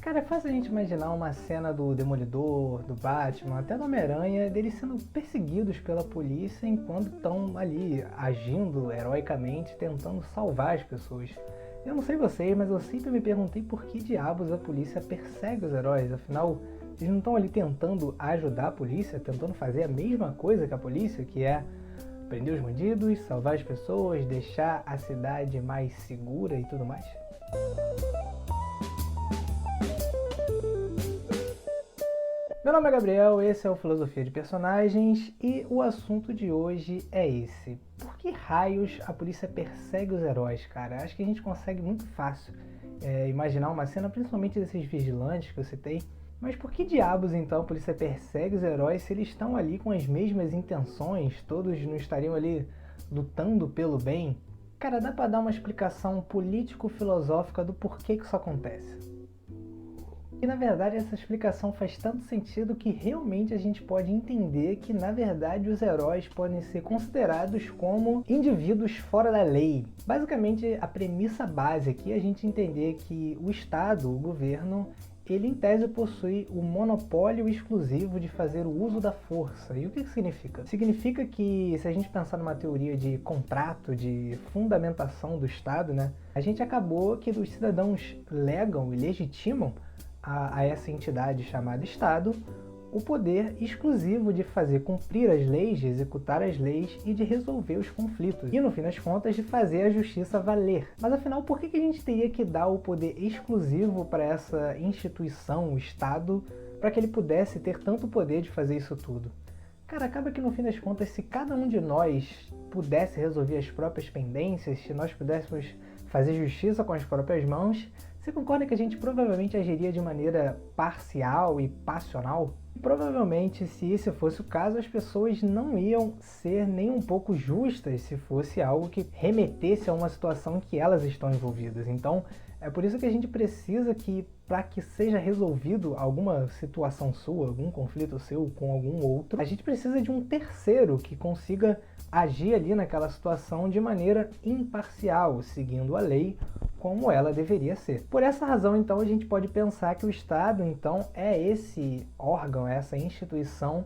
Cara, é fácil a gente imaginar uma cena do Demolidor, do Batman, até do Homem-Aranha, deles sendo perseguidos pela polícia enquanto estão ali agindo heroicamente, tentando salvar as pessoas. Eu não sei vocês, mas eu sempre me perguntei por que diabos a polícia persegue os heróis. Afinal, eles não estão ali tentando ajudar a polícia, tentando fazer a mesma coisa que a polícia, que é prender os bandidos, salvar as pessoas, deixar a cidade mais segura e tudo mais? Meu nome é Gabriel, esse é o Filosofia de Personagens e o assunto de hoje é esse. Por que raios a polícia persegue os heróis, cara? Acho que a gente consegue muito fácil imaginar uma cena, principalmente desses vigilantes que eu citei. Mas por que diabos então a polícia persegue os heróis se eles estão ali com as mesmas intenções? Todos não estariam ali lutando pelo bem? Cara, dá pra dar uma explicação político-filosófica do porquê que isso acontece. E na verdade essa explicação faz tanto sentido que realmente a gente pode entender que na verdade os heróis podem ser considerados como indivíduos fora da lei. Basicamente a premissa base aqui é a gente entender que o Estado, o governo, ele em tese possui o monopólio exclusivo de fazer o uso da força. E o que isso significa? Significa que se a gente pensar numa teoria de contrato, de fundamentação do Estado, né, a gente acabou que os cidadãos legam e legitimam a essa entidade chamada Estado o poder exclusivo de fazer cumprir as leis, de executar as leis e de resolver os conflitos. E no fim das contas de fazer a justiça valer. Mas afinal, por que a gente teria que dar o poder exclusivo para essa instituição, o Estado, para que ele pudesse ter tanto poder de fazer isso tudo? Cara, acaba que no fim das contas, se cada um de nós pudesse resolver as próprias pendências, se nós pudéssemos fazer justiça com as próprias mãos, você concorda que a gente provavelmente agiria de maneira parcial e passional? Provavelmente, se esse fosse o caso, as pessoas não iam ser nem um pouco justas se fosse algo que remetesse a uma situação que elas estão envolvidas. Então, é por isso que a gente precisa que, para que seja resolvido alguma situação sua, algum conflito seu com algum outro, a gente precisa de um terceiro que consiga agir ali naquela situação de maneira imparcial, seguindo a lei como ela deveria ser. Por essa razão, então, a gente pode pensar que o Estado, então, é esse órgão, essa instituição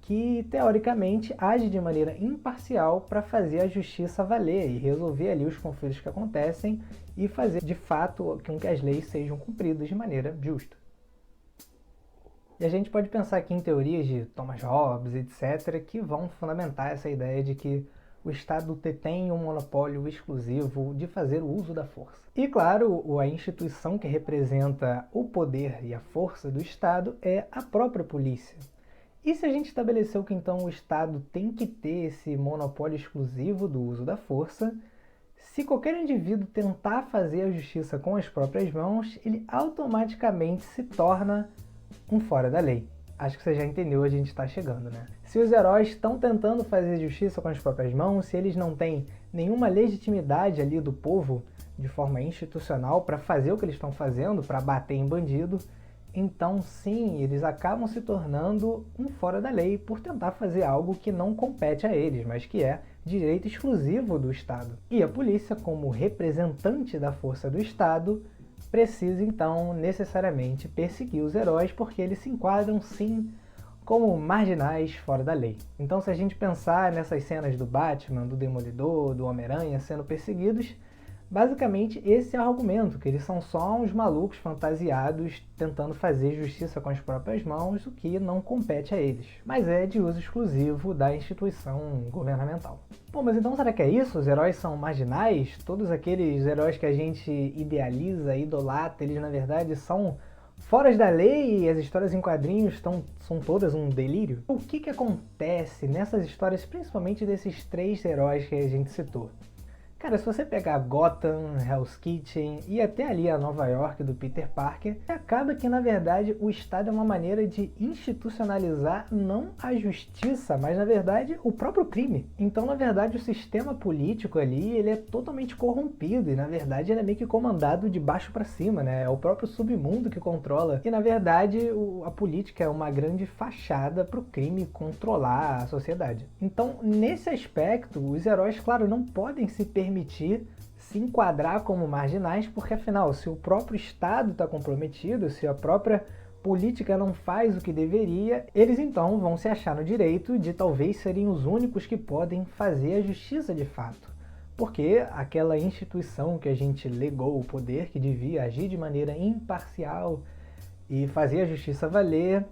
que, teoricamente, age de maneira imparcial para fazer a justiça valer e resolver ali os conflitos que acontecem e fazer, de fato, com que as leis sejam cumpridas de maneira justa. E a gente pode pensar aqui em teorias de Thomas Hobbes, etc., que vão fundamentar essa ideia de que o Estado detém um monopólio exclusivo de fazer o uso da força. E claro, a instituição que representa o poder e a força do Estado é a própria polícia. E se a gente estabeleceu que então o Estado tem que ter esse monopólio exclusivo do uso da força, se qualquer indivíduo tentar fazer a justiça com as próprias mãos, ele automaticamente se torna um fora da lei. Acho que você já entendeu onde a gente está chegando, né? Se os heróis estão tentando fazer justiça com as próprias mãos, se eles não têm nenhuma legitimidade ali do povo de forma institucional para fazer o que eles estão fazendo, para bater em bandido, então sim, eles acabam se tornando um fora da lei por tentar fazer algo que não compete a eles, mas que é direito exclusivo do Estado. E a polícia, como representante da força do Estado, precisa então necessariamente perseguir os heróis porque eles se enquadram sim como marginais fora da lei. Então se a gente pensar nessas cenas do Batman, do Demolidor, do Homem-Aranha sendo perseguidos, basicamente esse é o argumento, que eles são só uns malucos fantasiados tentando fazer justiça com as próprias mãos, o que não compete a eles, mas é de uso exclusivo da instituição governamental. Bom, mas então será que é isso? Os heróis são marginais? Todos aqueles heróis que a gente idealiza, idolatra, eles na verdade são fora da lei e as histórias em quadrinhos são todas um delírio? O que acontece nessas histórias, principalmente desses três heróis que a gente citou? Cara, se você pegar Gotham, Hell's Kitchen e até ali a Nova York do Peter Parker, acaba que na verdade o Estado é uma maneira de institucionalizar não a justiça, mas na verdade o próprio crime. Então na verdade o sistema político ali ele é totalmente corrompido e na verdade ele é meio que comandado de baixo para cima, né? É o próprio submundo que controla e na verdade a política é uma grande fachada para o crime controlar a sociedade. Então nesse aspecto os heróis, claro, não podem se permitir se enquadrar como marginais, porque afinal, se o próprio Estado está comprometido, se a própria política não faz o que deveria, eles então vão se achar no direito de talvez serem os únicos que podem fazer a justiça de fato. Porque aquela instituição que a gente legou o poder, que devia agir de maneira imparcial e fazer a justiça valer,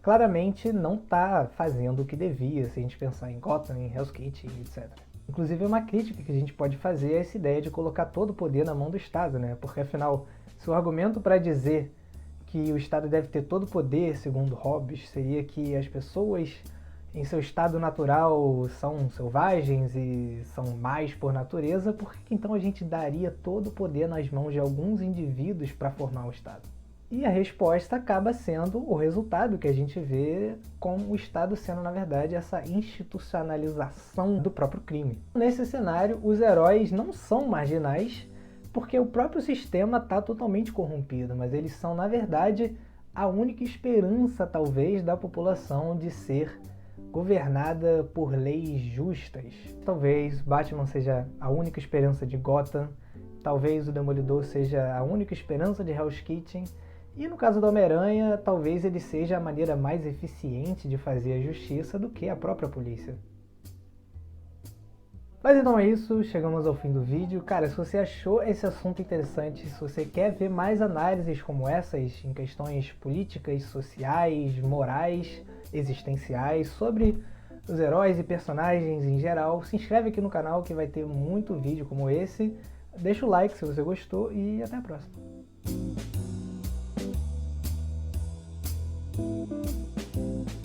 claramente não está fazendo o que devia, se a gente pensar em Gotham, em Hell's Kitchen, etc. Inclusive é uma crítica que a gente pode fazer a essa ideia de colocar todo o poder na mão do Estado, né? Porque afinal, se o argumento para dizer que o Estado deve ter todo o poder, segundo Hobbes, seria que as pessoas em seu estado natural são selvagens e são más por natureza, por que então a gente daria todo o poder nas mãos de alguns indivíduos para formar o Estado? E a resposta acaba sendo o resultado que a gente vê com o Estado sendo, na verdade, essa institucionalização do próprio crime. Nesse cenário, os heróis não são marginais, porque o próprio sistema está totalmente corrompido, mas eles são, na verdade, a única esperança, talvez, da população de ser governada por leis justas. Talvez Batman seja a única esperança de Gotham, talvez o Demolidor seja a única esperança de Hell's Kitchen, e no caso do Homem-Aranha, talvez ele seja a maneira mais eficiente de fazer a justiça do que a própria polícia. Mas então é isso, chegamos ao fim do vídeo. Cara, se você achou esse assunto interessante, se você quer ver mais análises como essas em questões políticas, sociais, morais, existenciais, sobre os heróis e personagens em geral, se inscreve aqui no canal que vai ter muito vídeo como esse. Deixa o like se você gostou e até a próxima.